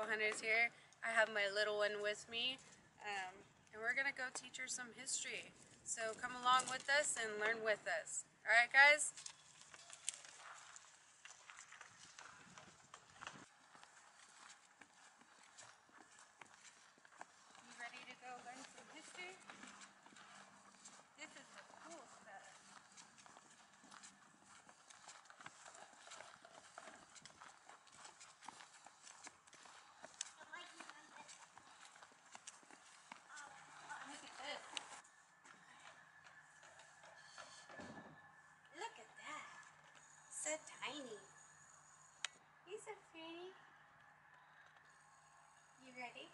Hunter's here. I have my little one with me, and we're gonna go teach her some history. So come along with us and learn with us. All right, guys? You ready to go learn some history? This is the cool stuff. Look at this. Look at that. So tiny. He's so pretty. You ready?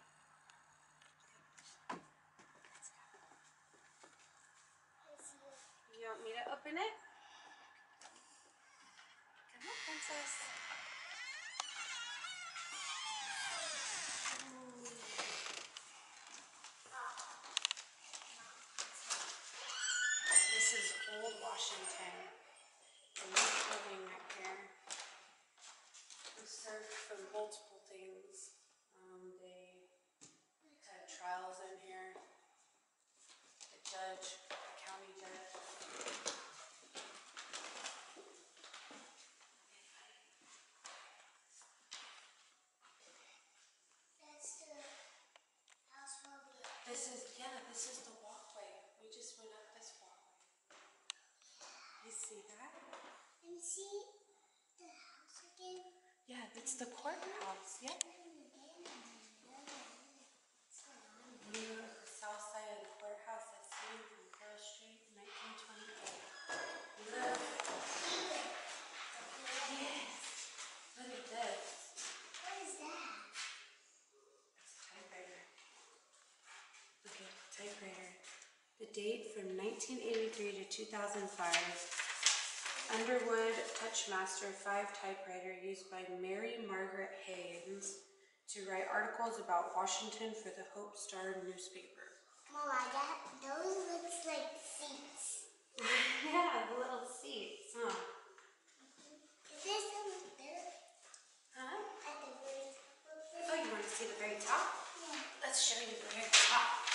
You want me to open it? Come on, princess. This is Old Washington. The new building right here. It served for multiple things. They had trials in here. The judge, the county judge. That's the house where we This is the walkway. We just went up this walkway. You see that? and see the house again. Yeah, it's the courthouse. Yeah. You go to the south side of the courthouse that's seen from Pearl Street, 1928. Look. Yes. Look at this. What is that? It's a typewriter. Look at the typewriter. The date from 1983 to 2005. Underwood Touchmaster 5 typewriter used by Mary Margaret Haynes to write articles about Washington for the Hope Star newspaper. Mama, those looks like seats. Yeah, the little seats, huh? Is there some there Huh? at the very top of it? Oh, you want to see the very top? Yeah. Let's show you the very top.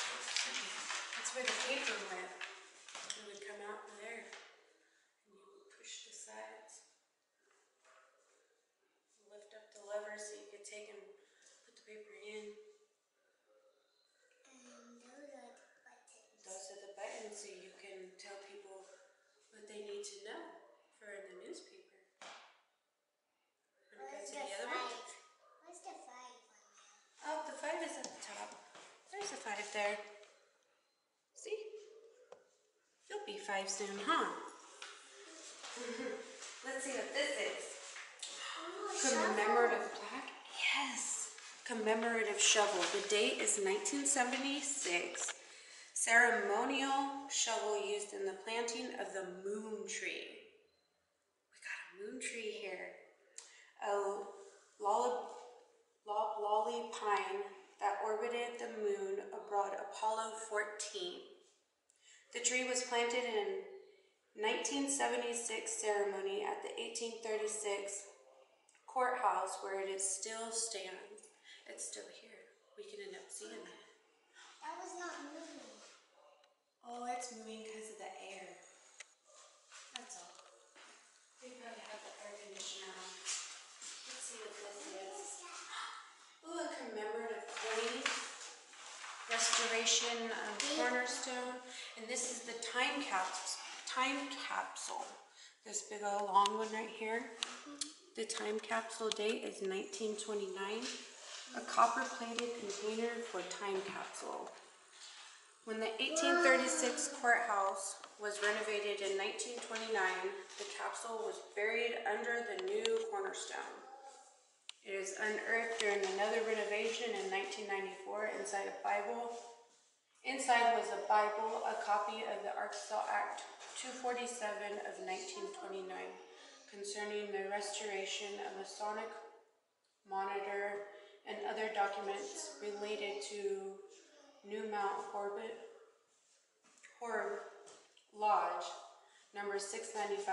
That's where the paper went. It would come out there. And you would push the sides. Lift up the lever so you could take and put the paper in. And those are the buttons. Those are the buttons so you can tell people what they need to know for in the newspaper. Want to go Where's to the the other one? 5? Where's the 5 on there? Oh, the 5 is at the top. There's a 5 there. See? You'll be 5 soon, huh? Let's see what this is. Commemorative plaque? Yes. Commemorative shovel. The date is 1976. Ceremonial shovel used in the planting of the moon tree. We got a moon tree here. A loblolly pine that orbited the moon aboard Apollo 14. The tree was planted in 1976 ceremony at the 1836 courthouse where it is still stands. It's still here. We can end up seeing it. That was not moving. Oh, it's moving because of the air. That's all. They probably have the air conditioner on. Let's see what this is. Ooh, a commemorative coin. Restoration of Cornerstone. And this is the time capsule. This big old long one right here. The time capsule date is 1929. A copper-plated container for time capsule. When the 1836 courthouse was renovated in 1929, the capsule was buried under the new cornerstone. It is unearthed during another renovation in 1994 inside a Bible. Inside was a Bible, a copy of the Arkansas Act 247 of 1929 concerning the restoration of Masonic monitor and other documents related to New Mount Horeb Lodge, number 695.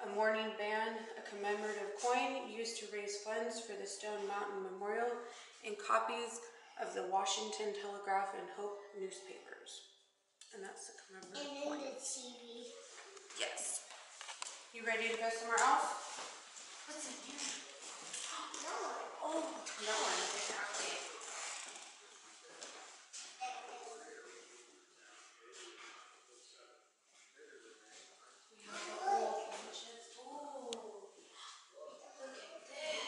a mourning band, a commemorative coin used to raise funds for the Stone Mountain Memorial, and copies of the Washington Telegraph and Hope newspapers. And that's the commemorative And coin. then the TV. Yes. You ready to go somewhere else? What's in here? No. Oh, no one. Exactly. We have the old benches. Ooh, look at this.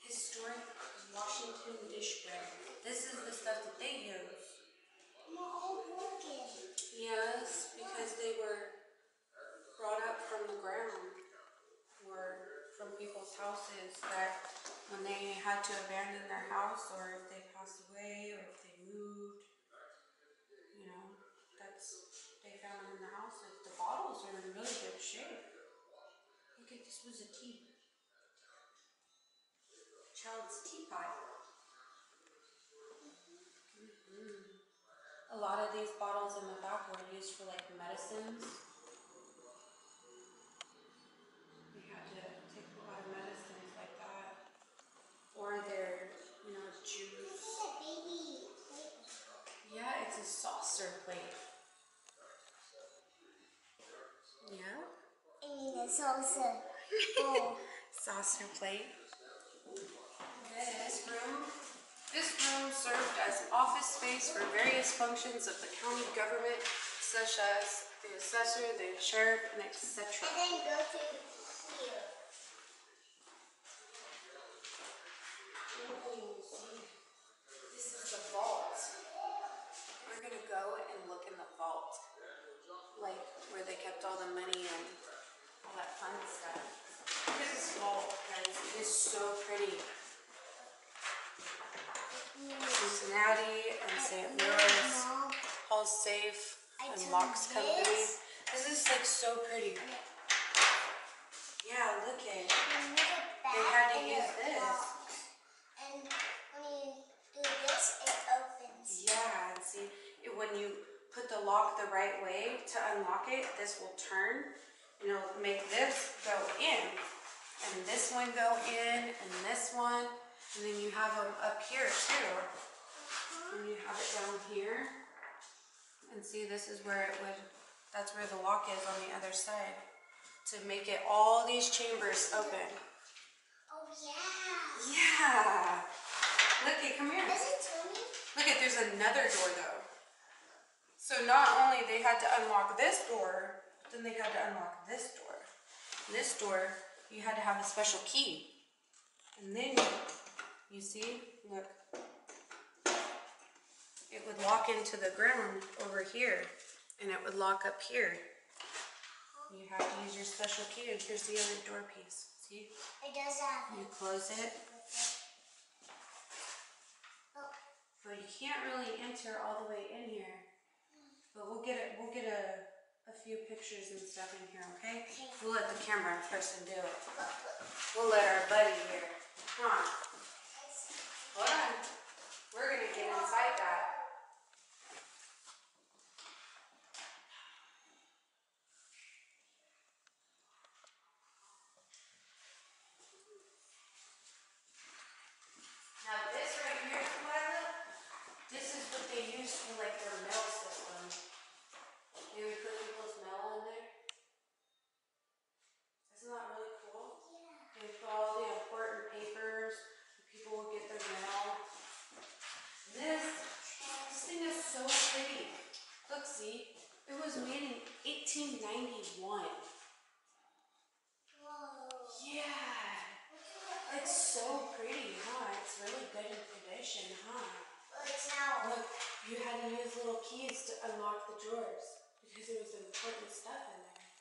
Historic Washington dish bread. This is the stuff that they use. Yes, because they were brought up from the ground, or from people's houses that when they had to abandon their house, or if they passed away, or if they moved, you know, they found them in the houses. The bottles are in really good shape. Look at this, was a tea. Child's teapot. A lot of these bottles in the back were used for like medicines. They had to take a lot of medicines like that. Or their, juice. Yeah, it's a saucer plate. Yeah? I mean, it's also. Oh. Saucer plate. This room served as office space for various functions of the county government, such as the assessor, the sheriff, and etc. And then go to here. This is the vault. We're gonna go and look in the vault, like where they kept all the money and all that fun stuff. Look at this vault, guys. It is so pretty. Cincinnati and St. Louis, Hall Safe and Locks Company. This is like so pretty. Yeah, look at it. They had to use this. And when you do this, it opens. Yeah, and see, when you put the lock the right way to unlock it, this will turn and it'll make this go in. And this one go in, and this one. And then you have them up here too. And you have it down here. And see, this is where that's where the lock is on the other side. To make it all these chambers open. Oh, yeah. Yeah. Look, come here. Does it tell me? Look, there's another door though. So not only they had to unlock this door, then they had to unlock this door. This door, you had to have a special key. And then, you see, look. It would lock into the ground over here, and it would lock up here. You have to use your special key, and here's the other door piece. See? It does have. You close it. Oh. But you can't really enter all the way in here. But we'll get a few pictures and stuff in here, okay? We'll let the camera person do it. We'll let our buddy here. Come on. Hold on. We're gonna get inside that. Now this right here, Lila, this is what they use for like their mail system. They would put people's mail in there. Isn't that really cool? Yeah. They put all the important papers. People will get their mail. This thing is so pretty. Look, see, it was made in 1891. Whoa. Yeah. It's so pretty, huh? It's really good in condition, huh? Well, it's now. Look, you had to use little keys to unlock the drawers because there was important stuff in there.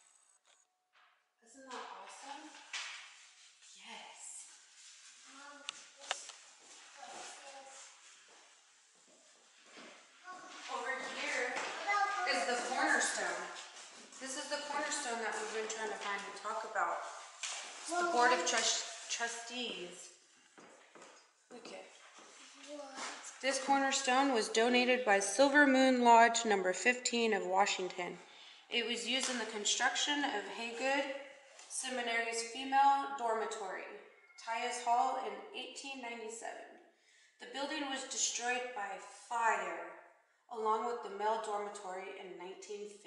Isn't that awesome? Yes. Mom, what is this? Over here is the cornerstone. This is the cornerstone that we've been trying to find and talk about. It's the Board of Trustees. Okay. This cornerstone was donated by Silver Moon Lodge number 15 of Washington It was used in the construction of Haygood Seminary's female dormitory, Tyus Hall, in 1897. The building was destroyed by fire, along with the male dormitory in 1915.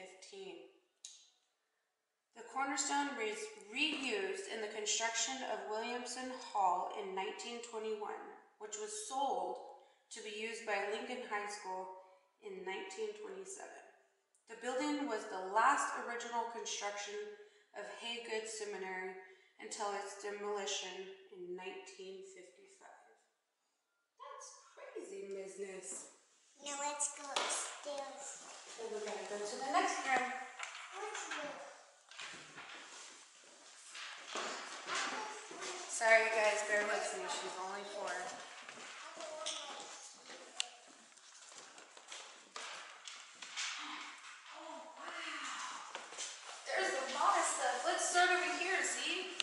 The cornerstone was reused in the construction of Williamson Hall in 1921, which was sold to be used by Lincoln High School in 1927. The building was the last original construction of Haygood Seminary until its demolition in 1955. That's crazy business. Now let's go upstairs. Then we're gonna go to the next room. What's this? Sorry guys, bear with me, she's only 4. There's a lot of stuff. Let's start over here, see?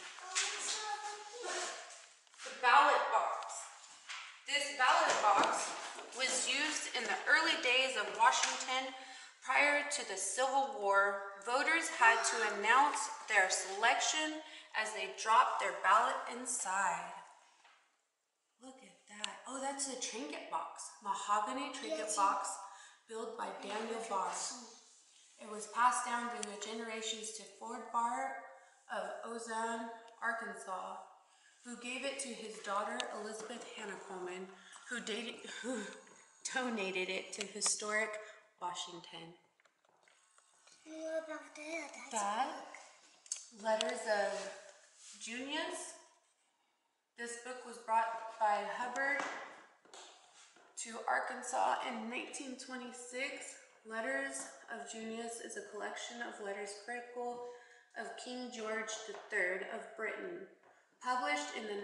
The ballot box. This ballot box was used in the early days of Washington. Prior to the Civil War, voters had to announce their selection as they dropped their ballot inside. Look at that. Oh, that's a trinket box. Mahogany trinket box built by Daniel Barr. It was passed down through the generations to Ford Barr of Ozone, Arkansas, who gave it to his daughter Elizabeth Hannah Coleman, who donated it to historic Washington. What about that? That Letters of Junius. This book was brought by Hubbard to Arkansas in 1926. Letters of Junius is a collection of letters critical of King George III of Britain, published in the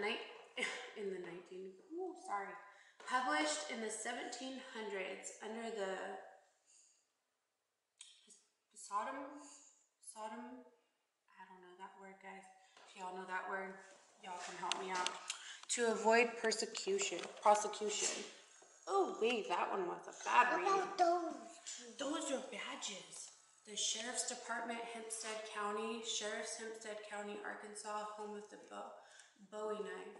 1700s under the Sodom. I don't know that word, guys. If y'all know that word, y'all can help me out. To avoid prosecution. Oh wait, that one was a bad read. What about those? Those are badges. The Sheriff's Department, Hempstead County, Hempstead County, Arkansas, home of the Bowie knife.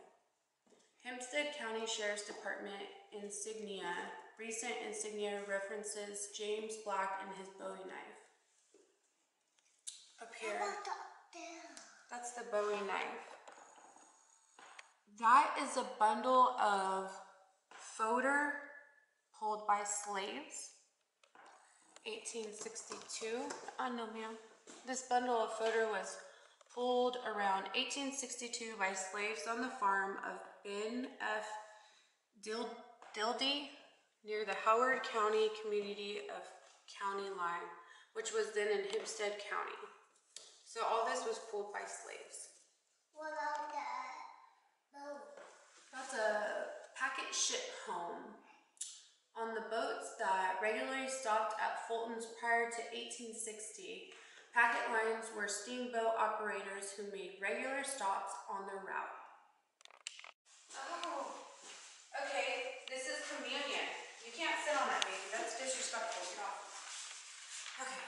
Hempstead County Sheriff's Department insignia. Recent insignia references James Black and his Bowie knife. Up here. What about up there? That's the Bowie knife. That is a bundle of fodder pulled by slaves. 1862. Oh no, ma'am. This bundle of fodder was pulled around 1862 by slaves on the farm of Ben F. Dildy near the Howard County community of County Line, which was then in Hempstead County. So all this was pulled by slaves. What about that boat? That's a packet ship home. On the boats that regularly stopped at Fulton's prior to 1860, packet lines were steamboat operators who made regular stops on their route. Oh, okay, this is communion. You can't sit on that, baby. That's disrespectful. Get off. Okay.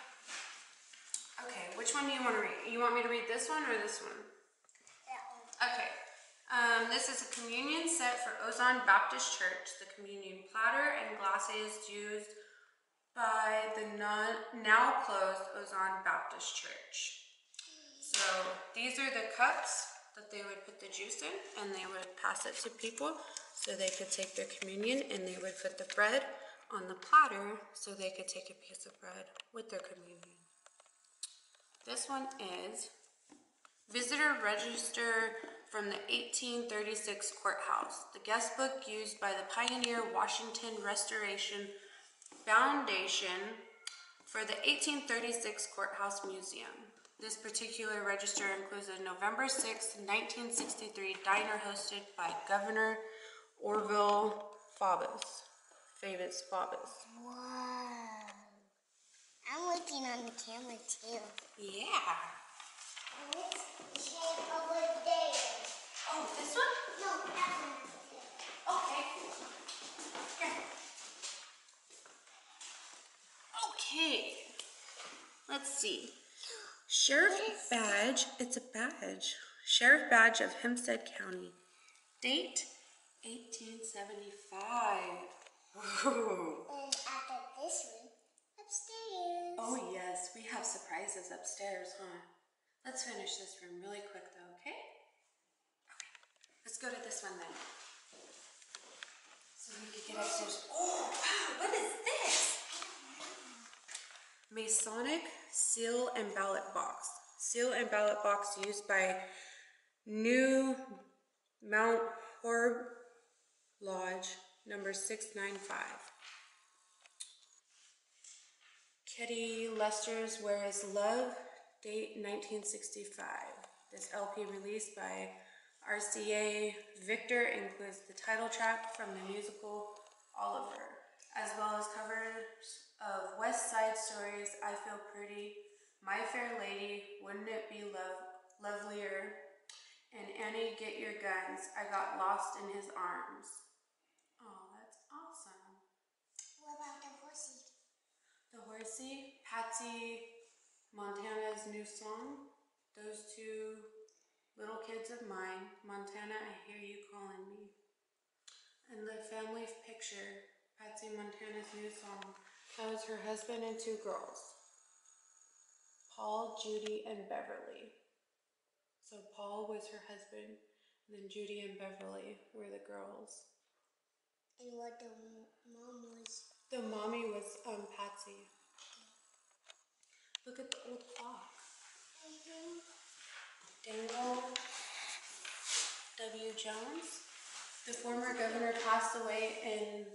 Okay, which one do you want to read? You want me to read this one or this one? That one. Okay. This is a communion set for Ozone Baptist Church. The communion platter and glasses used by the now closed Ozone Baptist Church. So these are the cups that they would put the juice in, and they would pass it to people so they could take their communion, and they would put the bread on the platter so they could take a piece of bread with their communion. This one is Visitor Register from the 1836 Courthouse, the guest book used by the Pioneer Washington Restoration Foundation for the 1836 Courthouse Museum. This particular register includes a November 6, 1963 diner hosted by Governor Orville Faubus. Wow. I'm looking on the camera too. Yeah. And it's the shape of a day. Oh, this one? No, that one. Okay. Here. Okay. Let's see. Sheriff badge. It's a badge. Sheriff badge of Hempstead County. Date 1875. Whoa. And after this room, upstairs. Oh yes, we have surprises upstairs, huh? Let's finish this room really quick though, okay? Let's go to this one then. So we can get upstairs. Oh wow, what is this? Masonic seal and ballot box. Seal and ballot box used by New Mount Horeb Lodge, number 695. Kitty Lester's Where Is Love, date 1965. This LP released by RCA Victor includes the title track from the musical Oliver, as well as covers of West Side Stories, I Feel Pretty, My Fair Lady, Wouldn't It Be Lovelier, and Annie, Get Your Guns, I Got Lost in His Arms. Oh, that's awesome. What about the horsey? The Horsey, Patsy Montana's new song. Those two little kids of mine. Montana, I Hear You Calling Me. And the family picture, Patsy Montana's new song. That was her husband and two girls. Paul, Judy, and Beverly. So Paul was her husband, and then Judy and Beverly were the girls. And what the mom was? The mommy was Patsy. Look at the old clock. Daniel W. Jones. The former governor passed away in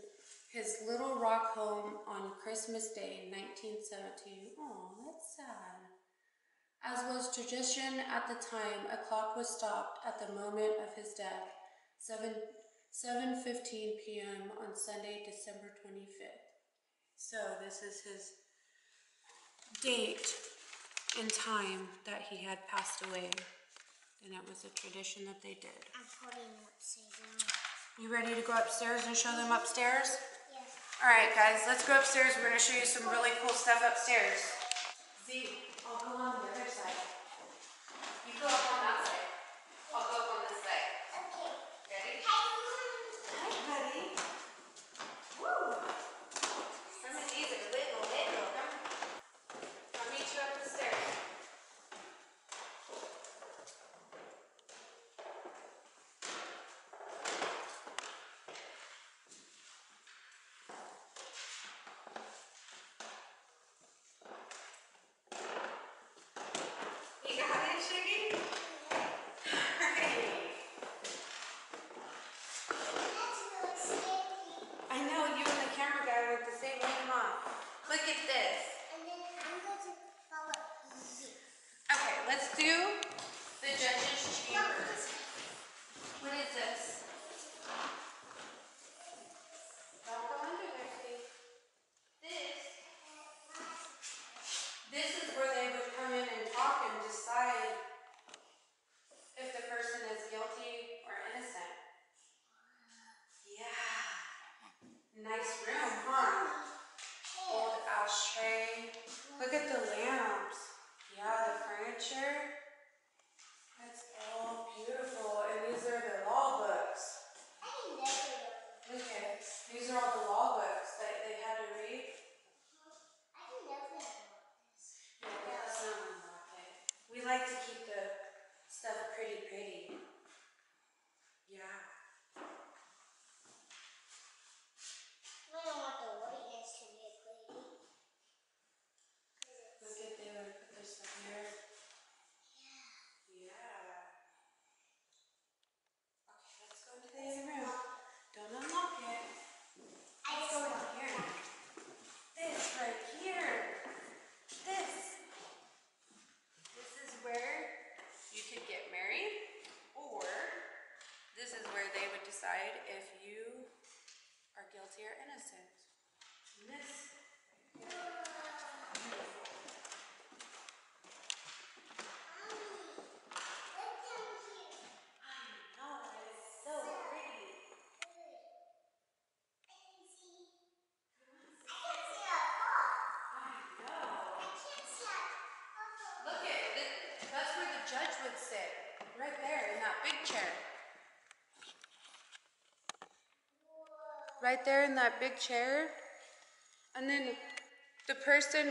his Little Rock home on Christmas Day, 1917. Oh, that's sad. As was tradition at the time, a clock was stopped at the moment of his death, 7:15 p.m. on Sunday, December 25th. So this is his date and time that he had passed away, and it was a tradition that they did. I'm putting it upside down. You ready to go upstairs and show them upstairs? Yes. All right, guys, let's go upstairs. We're going to show you some really cool stuff upstairs. Z, I'll go on the other side. You go up on that side. I'll go up on this side. Okay. Ready? Hi, Hi, buddy. Woo! Some of these are little. Come. I'll meet you up the stairs. You got it, Shiggy? That's really scary. I know you and the camera guy went the same way, huh? Look at this. And then I'm going to follow you. Okay, let's do the judge's chambers. What is this? Don't go under there, Steve. This is where they would come in and talk and decide if the person is guilty or innocent. Yeah. Nice room, huh? Old ashtray. Look at the lamps. Yeah, the furniture. That's all beautiful. And these are the law books. I never know. Look at it. These are all the law books that they had to read. I never know this. Yeah, that's not unlock it. We like to keep the stuff pretty. Yeah. I don't want the whiteness to be pretty. Look at they would put their stuff here. Yeah. Okay, let's go into the other room. Don't unlock it. I judge would sit. Right there in that big chair. Right there in that big chair. And then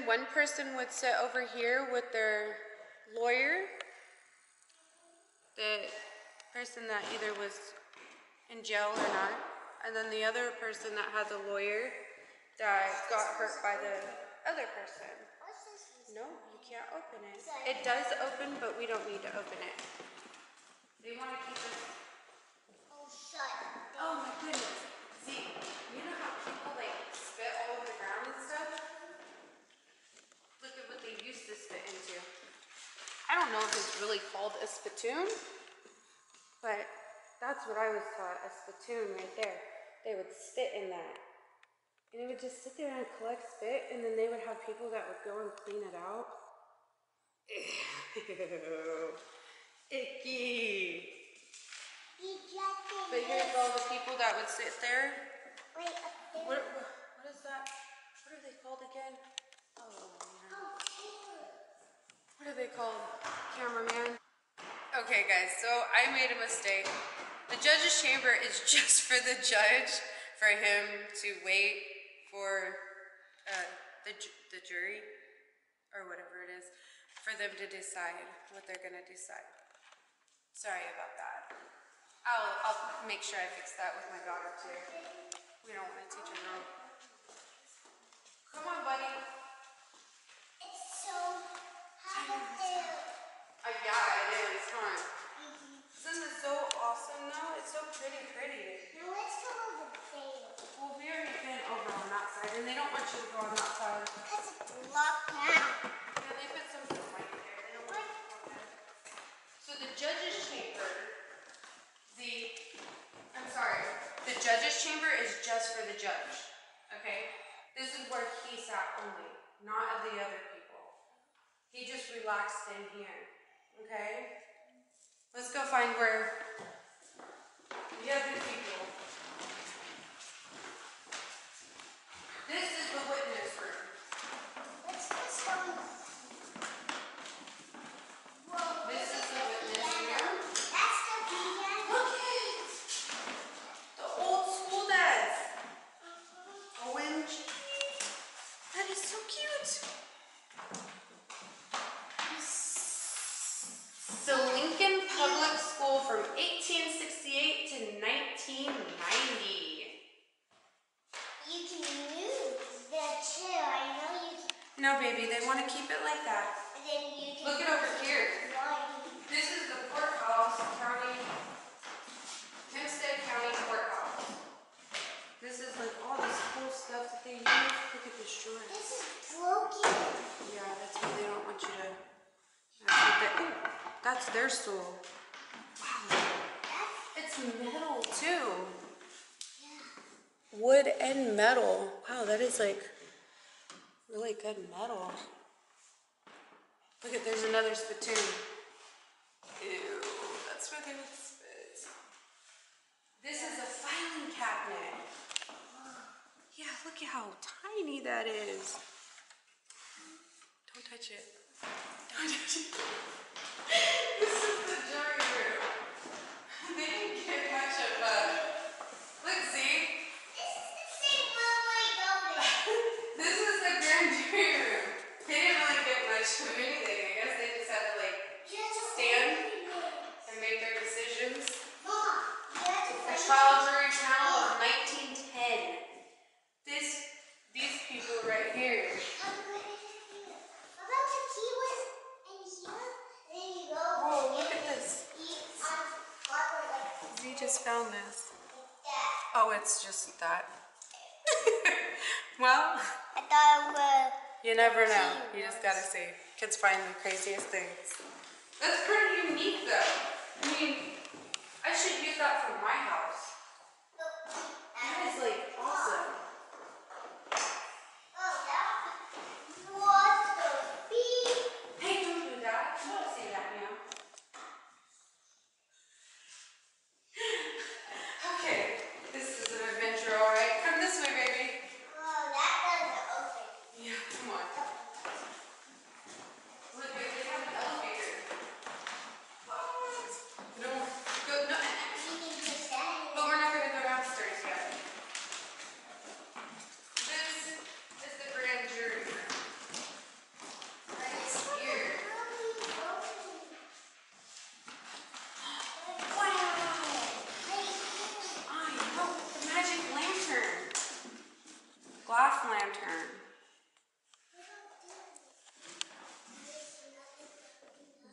one person would sit over here with their lawyer. The person that either was in jail or not. And then the other person that has a lawyer that got hurt by the other person. No, you can't open it. It does open, but we don't need to open it. They want to keep it. Oh, shut. Oh my goodness. See, you know how people like spit all over the ground and stuff? Look at what they used to spit into. I don't know if it's really called a spittoon, but that's what I was taught, a spittoon right there. They would spit in that. And it would just sit there and collect spit, and then they would have people that would go and clean it out. Ew. Icky. But here's all the people that would sit there. Wait, up there. What is that? What are they called again? Oh, man. What are they called? Cameraman? Okay, guys, so I made a mistake. The judge's chamber is just for the judge, for him to wait for the jury, or whatever it is, for them to decide what they're gonna decide. Sorry about that. I'll make sure I fix that with my daughter too. We don't want to teach her wrong. Come on, buddy. It's so hot up there. Yeah, it is, huh? Isn't this so awesome though? It's so pretty. Now let's go over there. Well, we already been over on that side, and they don't want you to go on that side. Because it's locked now. Yeah, they put something right there. They don't want you to go there. So the judge's chamber, the judge's chamber is just for the judge, okay? This is where he sat only, not of the other people. He just relaxed in here, okay? Let's go find where the other people. This is the witness room. Let's just go. Whoa. This is the witness room. That's the piano. Look at it! The old school desk. OMG. That is so cute. The Lincoln Public School from 1868 to 1990. You can move the chair. I know you can. No, baby, they want to keep it like that. And then you can. Look it over here. This is the courthouse, Hempstead County Courthouse. This is like all this cool stuff that they use. Look at this drawer. This is broken. Yeah, that's why they don't want you to. That's their stool. Wow. It's metal too. Yeah. Wood and metal. Wow, that is like really good metal. Look at, there's another spittoon. Ew, that's where they would spit. This is a filing cabinet. Yeah, look at how tiny that is. Don't touch it. Don't touch it. This is the jury room. They didn't get much of a. Look, see? This is the same one like over. This is the grand jury room. They didn't really get much of anything. I guess they just had to like stand and make their decisions. Mom, you have to A trial jury panel of 1910. These people right here. How about the key was in here? Then you go. Whoa, look at this. Like We just found this. that. Oh, it's just that. Well, I thought it was. you never know. You just gotta see. Kids find the craziest things. That's pretty unique though. I mean, I should use that for my house. That is like awesome. Oh, that was the beat. Hey, don't do that. Don't say that, ma'am. Okay, this is an adventure, all right? Come this way, baby. Oh, that doesn't open. Yeah, come on. Look, they have an elevator.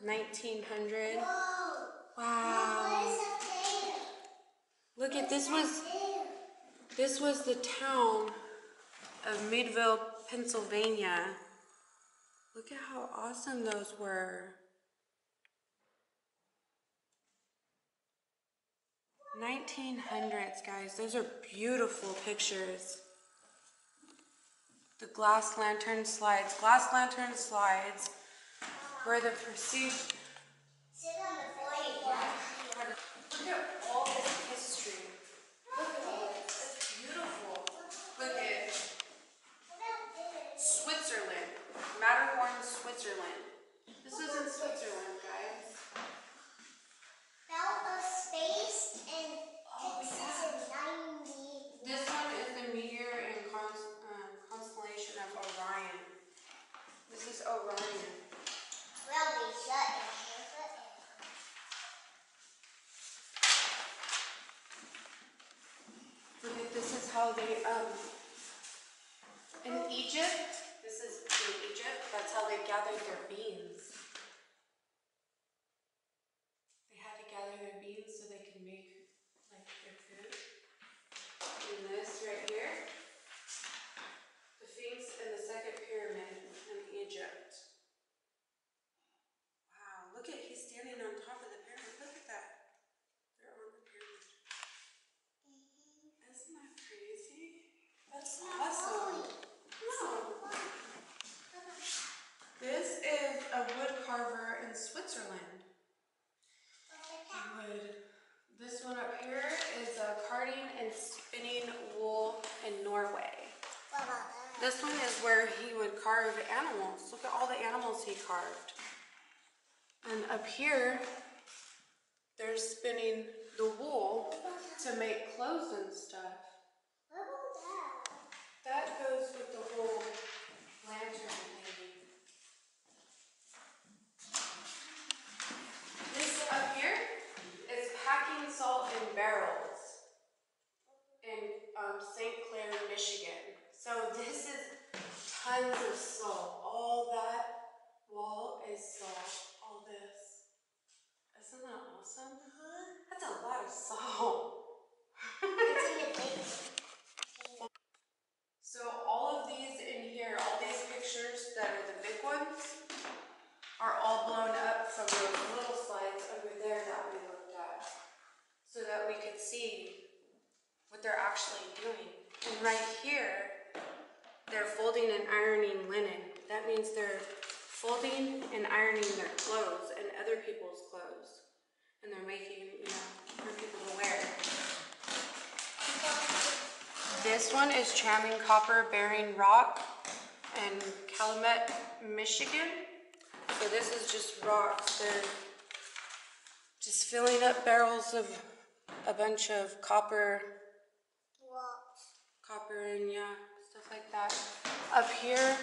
1900. Whoa. Wow. What is up there? Look at this What's this was the town of Meadville, Pennsylvania. Look at how awesome those were. 1900s, guys. Those are beautiful pictures. The glass lantern slides. Glass lantern slides were the perceived. Sit on the floor. Look at all this history. Look at all this. It's beautiful. Look at What about this? Switzerland. Matterhorn, Switzerland. This is in Switzerland, guys. About a space and Oh, Texas yeah. in 90. This one is the meteor and constellation of Orion. This is Orion. Well, we shut it. Shut it. Look at this is how they in Egypt. This is in Egypt. That's how they gathered their beans. They had to gather their beans so they could make like their food. And this right here, the Sphinx and the second pyramid in Egypt. Wow, look at he's standing on top of the pyramid. Look at that. They're on the pyramid. Isn't that crazy? That's awesome. No. This is a wood carver in Switzerland. This one up here is carding and spinning wool in Norway. What about that? This one is where he would carve animals. Look at all the animals he carved. And up here, they're spinning the wool to make clothes and stuff. What about that? That goes with the whole lantern thing. This up here is packing salt in barrels in St. Clair, Michigan. So this is tons of salt. All that wall is salt. All this. Isn't that awesome? That's a lot of salt. It's in the base. So all of these in here, all these pictures that are the big ones, are all blown up from those little slides over there that we looked at, so that we could see what they're actually doing. And right here, they're folding and ironing linen. That means they're folding and ironing their clothes and other people's clothes. And they're making, for people to wear. This one is tramming copper bearing rock in Calumet, Michigan. So this is just rocks. They're just filling up barrels of a bunch of copper and stuff like that. Up here,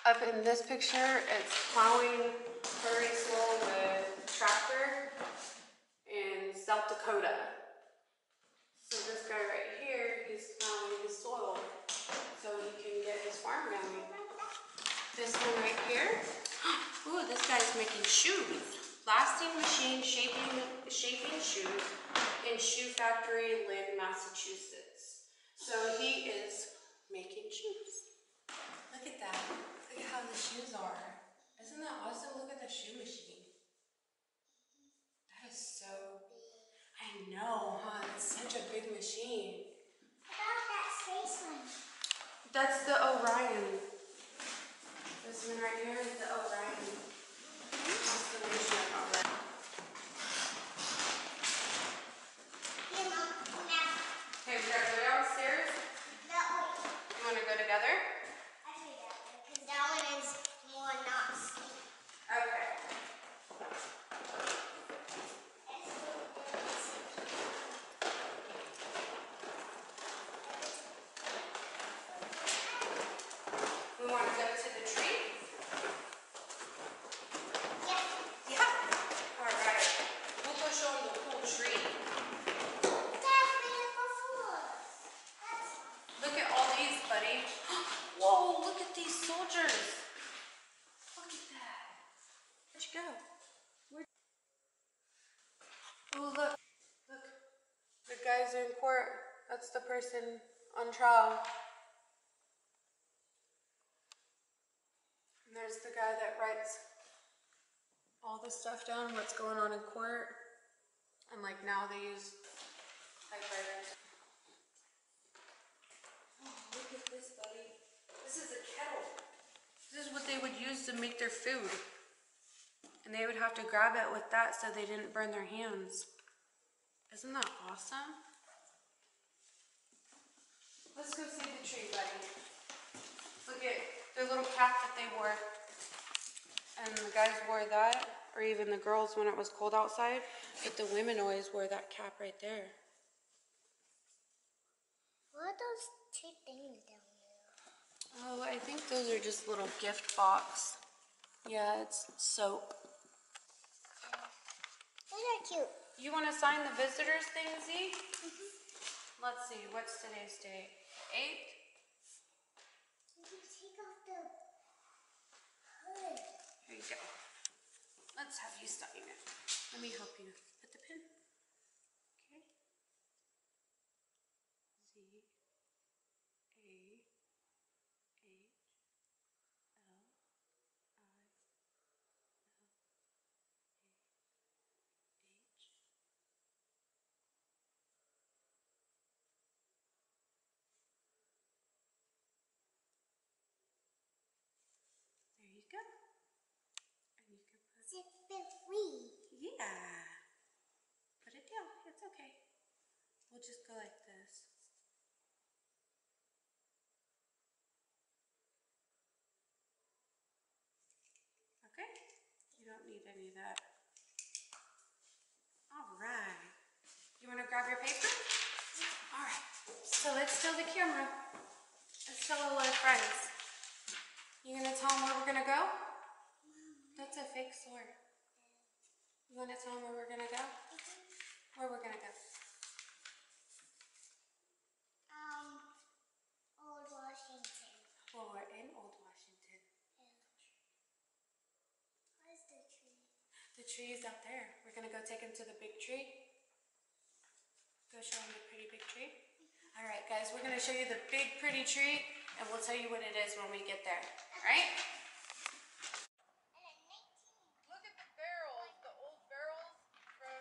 up in this picture, it's plowing prairie soil with tractor in South Dakota. So this guy right here, he's plowing his soil so he can get his farm going. This one right here, ooh, this guy's making shoes. Blasting machine shaping shoes in Shoe Factory, Lynn, Massachusetts. So he is making shoes. Look at that. Look at how the shoes are. Isn't that awesome? Look at the shoe machine. That is so, I know, huh? It's such a big machine. What about that space one? That's the Orion. This one right here is the Orion. Constellation of Orion. Here, Mom. Come out. Okay, we gotta go downstairs. That one. You wanna go together? Actually, that one. Because that one is more not steep. Okay. We wanna go to the tree? Yeah. Yeah. Alright. We'll go show them the cool tree. That's before. That's Look at all these, buddy. That's the person on trial. And there's the guy that writes all the stuff down, what's going on in court. And like now they use typewriters. Oh, look at this, buddy. This is a kettle. This is what they would use to make their food. And they would have to grab it with that so they didn't burn their hands. Isn't that awesome? Let's go see the tree, buddy. Look at their little cap that they wore. And the guys wore that, or even the girls when it was cold outside. But the women always wore that cap right there. What are those two things down there? Oh, I think those are just little gift box. Yeah, it's soap. Those are cute. You want to sign the visitors thing, Z? Let's see, what's today's date? 8th? You can take off the hood. Here you go. Let's have you sign it. Let me help you with the pen. Okay. Z A H L I L A H. There you go. And you can put, Zip it free. yeah. Put it down. It's okay. We'll just go like this. Okay. You don't need any of that. All right. You want to grab your paper? All right. So let's fill the camera. Let's tell all our friends. You gonna tell them where we're gonna go? That's a fake sword. You wanna tell them where we're gonna go? Where we're gonna go? Old Washington. Well, we're in Old Washington. Where's the tree? The tree is out there. We're gonna go take him to the big tree. Go show him the pretty big tree. All right, guys, we're gonna show you the big pretty tree, and we'll tell you what it is when we get there. All right? Look at the barrels, the old barrels from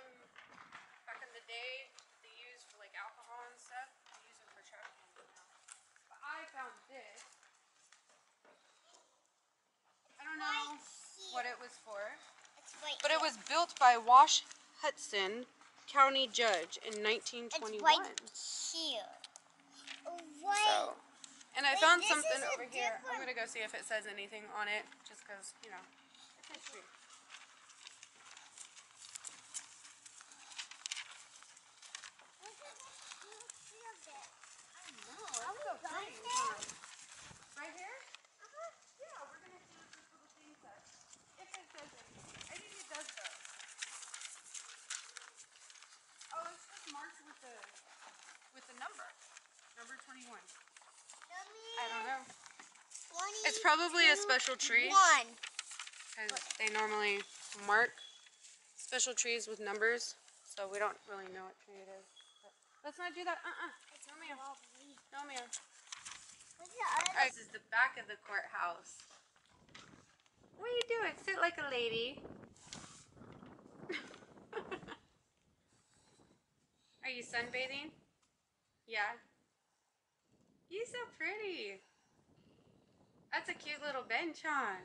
back in the day. They used for like alcohol and stuff. They use them for trash cans now. But I found this. I don't know what it was for. It's right But it here. was built by Wash Hudson, county judge in It's 1921. right here. Right. So, and I Wait, found this something is a over here. I'm different- gonna go see if it says anything on it, just because, you know, it's history. I know, it's so pretty. Right here? Yeah, we're gonna see what this little thing says. If it says anything. I think it does though. Oh, it's just marked with the number. Number 21. I don't know. It's probably a special tree. One. Because they normally mark special trees with numbers. So we don't really know what tree it is. But let's not do that. No, ma'am. No, ma'am. What's the other? Alright, this is the back of the courthouse. What are you doing? Sit like a lady. Are you sunbathing? Yeah. You're so pretty. That's a cute little bench, huh?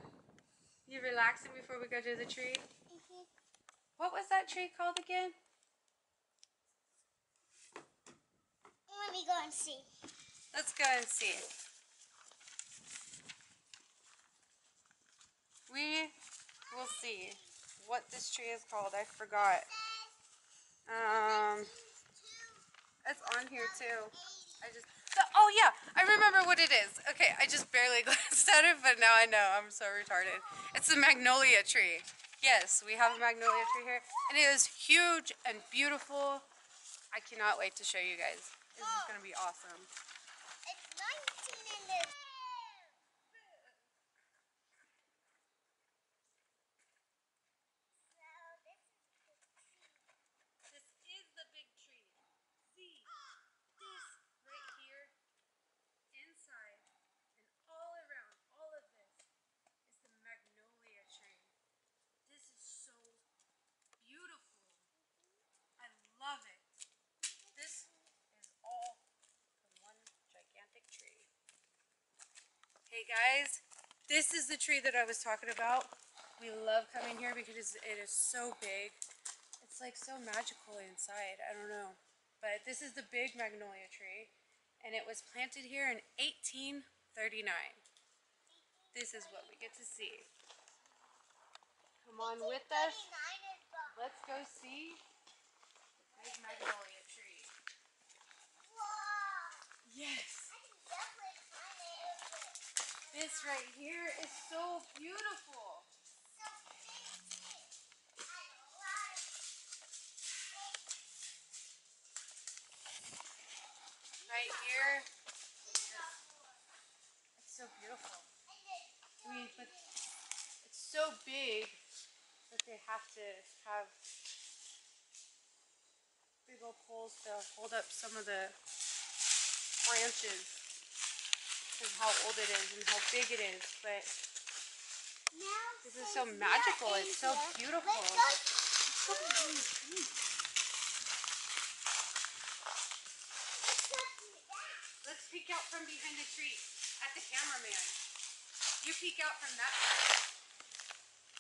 You relaxing before we go to the tree? What was that tree called again? Let me go and see. Let's go and see. We will see what this tree is called. I forgot. It's on here too. Oh yeah, I remember what it is. Okay, I just barely glanced at it, but now I know. I'm so retarded. It's the magnolia tree. Yes, we have a magnolia tree here, and it is huge and beautiful. I cannot wait to show you guys. This is gonna be awesome. It's 19 in this. This is the big tree. See, this Hey guys, this is the tree that I was talking about. We love coming here because it is so big. It's like so magical inside. I don't know. But this is the big magnolia tree, and it was planted here in 1839. This is what we get to see. Come on with us. Let's go see the big magnolia tree. Yes. This right here is so beautiful. Right here. It's so beautiful. I mean, but it's so big that they have to have big old poles to hold up some of the branches because how old it is and how big it is. But this is so magical. It's so beautiful. Let's peek out from behind the tree at the cameraman. You peek out from that side.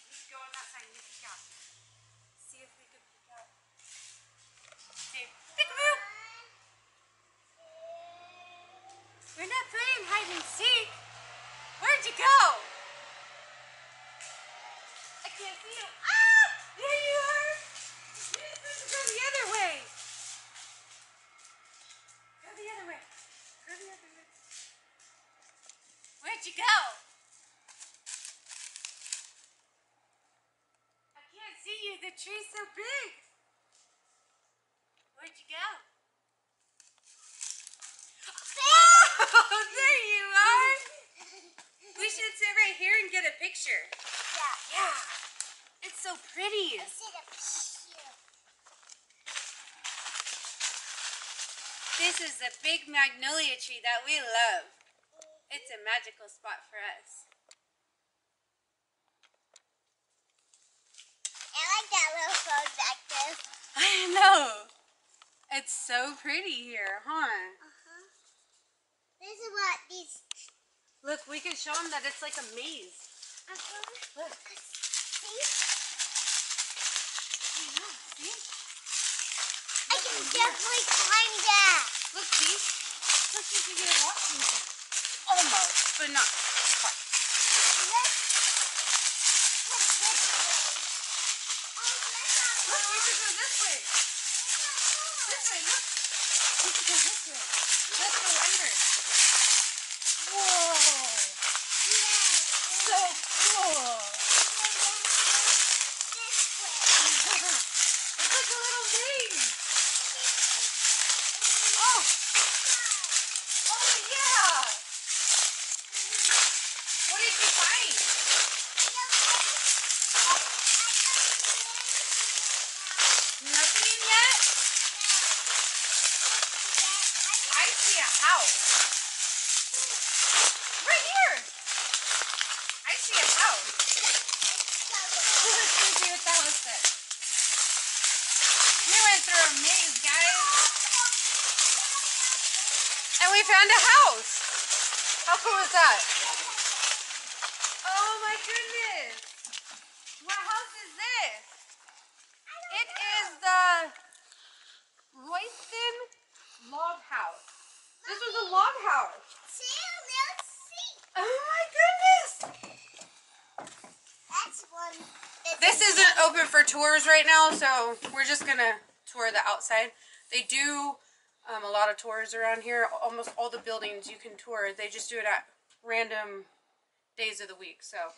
You go on that side and you peek out. See if we can peek out. Say, peekaboo! We're not playing hide and seek. Where'd you go? I can't see you. Ah! There you are! You're supposed to go the other way. Go the other way. Go the other way. Where'd you go? I can't see you. The tree's so big. Where'd you go? Oh, there you are. We should sit right here and get a picture. Yeah. It's so pretty. This is the big magnolia tree that we love. It's a magical spot for us. I like that little phone back there. I know. It's so pretty here, huh? This is what these. Look, we can show them that it's like a maze. Look. See? I know, see? I can definitely climb that. Look, see? Look, you can get a walk through here. Almost, but not quite. Look, we could go this way. This way, look. We could go this way. Let's go under. Whoa. So cool. It's like a little maze. Oh. Oh, yeah. What did you find? Nothing yet? I see a house. Right here. I see a house. Let's go see what that was said. We went through a maze, guys. And we found a house. How cool is that? Oh my goodness. What house is this? It is the Royston Log House. This was a log house. Oh my goodness. That's one. This isn't open for tours right now, so we're just going to tour the outside. They do a lot of tours around here. Almost all the buildings you can tour. They just do it at random days of the week. So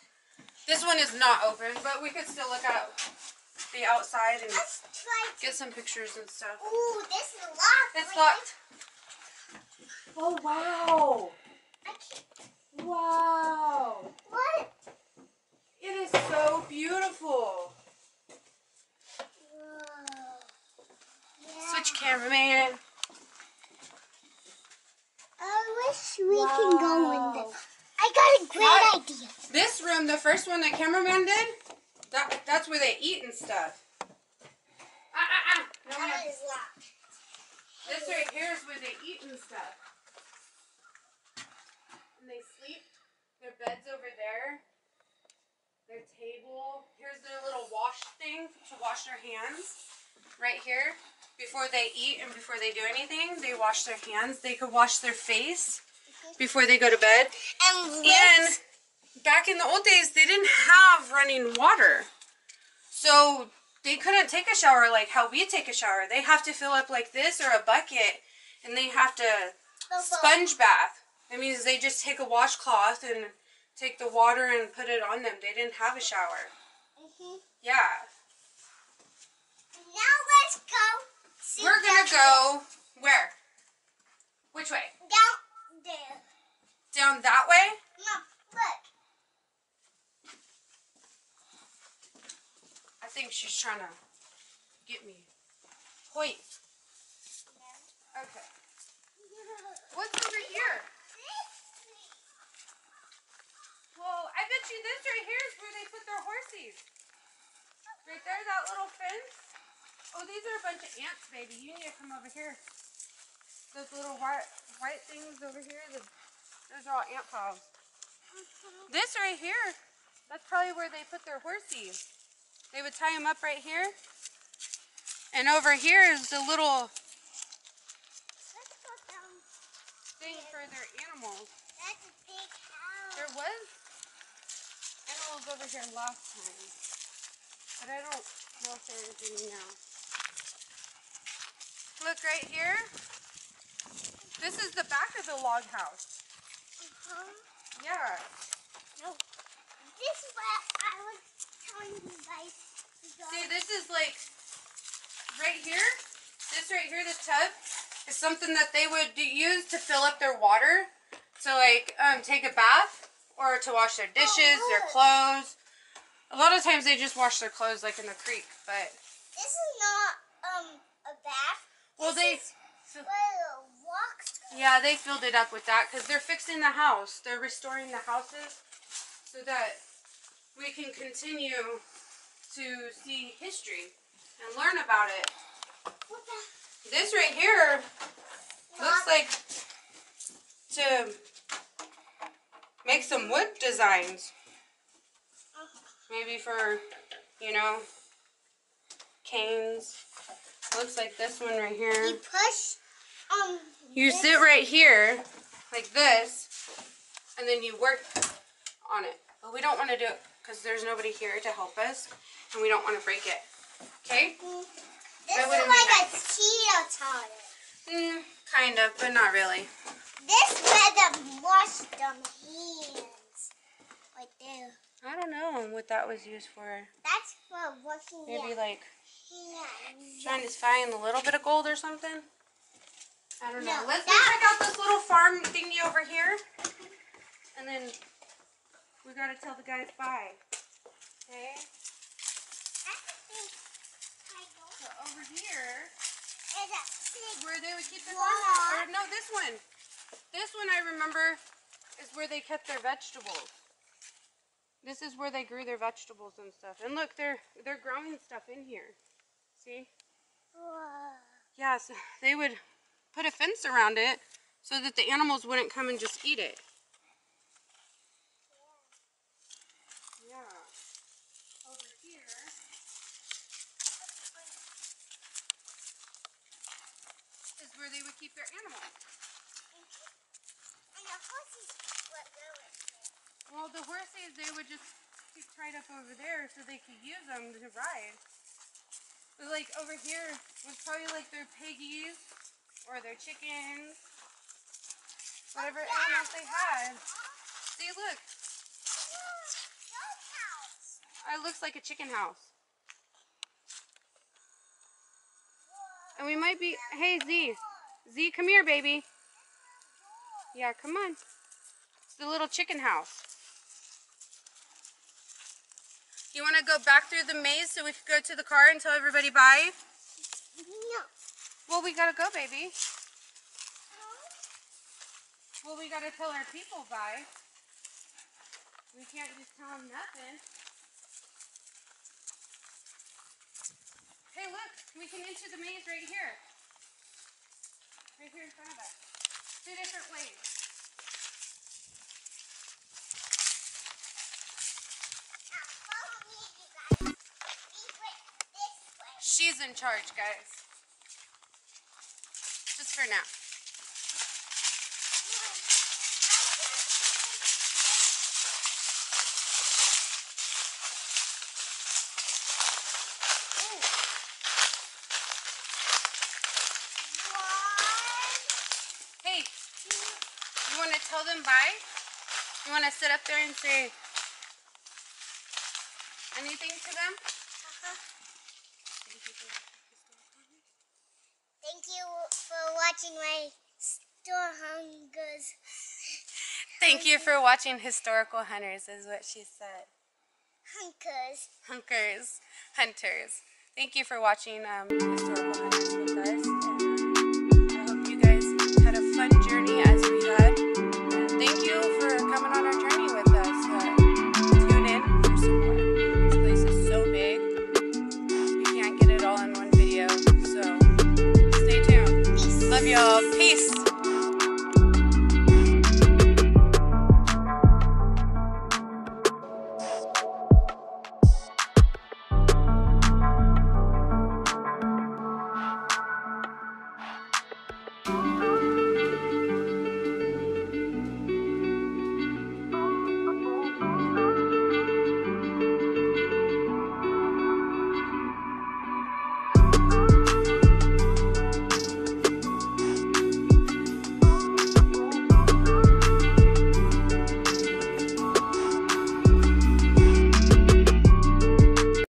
this one is not open, but we could still look at the outside and get some pictures and stuff. Ooh, this is locked. It's locked. Oh, wow. Wow. What? It is so beautiful. Whoa. Yeah. Switch cameraman. I wish we can go in there. I got a great idea. This room, the first one the cameraman did, that's where they eat and stuff. No, That is locked. this right here is where they eat and stuff. And they sleep. their little wash thing to wash their hands right here. Before they eat and before they do anything, they wash their hands. They could wash their face before they go to bed. And back in the old days, they didn't have running water. So they couldn't take a shower like how we take a shower. They have to fill up like this or a bucket, and they have to sponge bath. That means they just take a washcloth and take the water and put it on them. They didn't have a shower. Yeah. Now let's go. We're gonna go where? Which way? Down there. Down that way? Mom, look. I think she's trying to get me. Point. Okay. What's over here? Well, I bet you this right here is where they put their horsies. Right there, that little fence. Oh, these are a bunch of ants, baby. You need to come over here. Those little white things over here, those are all ant piles. This right here, that's probably where they put their horsies. They would tie them up right here. And over here is the little Let's go down. thing for their animals. That's a big house. There was animals over here last time, but I don't know if there is any now. Look right here. This is the back of the log house. Yeah. No. This is what I was telling you guys to go. See, this is like right here. This right here, this tub, is something that they would use to fill up their water. To like take a bath or to wash their dishes, their clothes. A lot of times they just wash their clothes like in the creek, but This is not a bath. well they Where the walks go. yeah, they filled it up with that because they're fixing the house. They're restoring the houses so that we can continue to see history and learn about it. What the? This right here looks like to make some wood designs. Maybe for, you know, canes. Looks like this one right here. You push. You sit right here, like this, and then you work on it. But we don't want to do it because there's nobody here to help us, and we don't want to break it. Okay? This That is wouldn't be like nice. a cheetah tire. Kind of, but not really. This where they wash them hands. Right there. I don't know what that was used for. That's for washing Maybe your like hands. trying to find a little bit of gold or something. I don't know. No, Let's go check out this little farm thingy over here. And then we gotta tell the guys bye. Okay? So over here is where they would keep their horses. Or no, this one. This one I remember is where they kept their vegetables. This is where they grew their vegetables and stuff. And look, they're growing stuff in here. See? Yeah, so they would put a fence around it so that the animals wouldn't come and just eat it. Yeah. Over here is where they would keep their animals. And the horses would go in there. Well, the horses, they would just keep tied up over there so they could use them to ride. But like over here was probably like their piggies or their chickens, whatever animals they had. See, look. It looks like a chicken house. And we might be, hey Z, Z, come here, baby. Yeah, come on. It's the little chicken house. You want to go back through the maze so we can go to the car and tell everybody bye? No. Well, we gotta go, baby. Well, we gotta tell our people bye. We can't just tell them nothing. Hey, look, we can enter the maze right here. Right here in front of us. 2 different ways. Follow me, you guys. in charge, guys. Just for now. Hey, you want to tell them bye? You want to sit up there and say anything to them? Thank you for watching my store hunters. Thank you for watching Historical Hunters, is what she said. Hunters. Hunters. Thank you for watching Historical Hunters.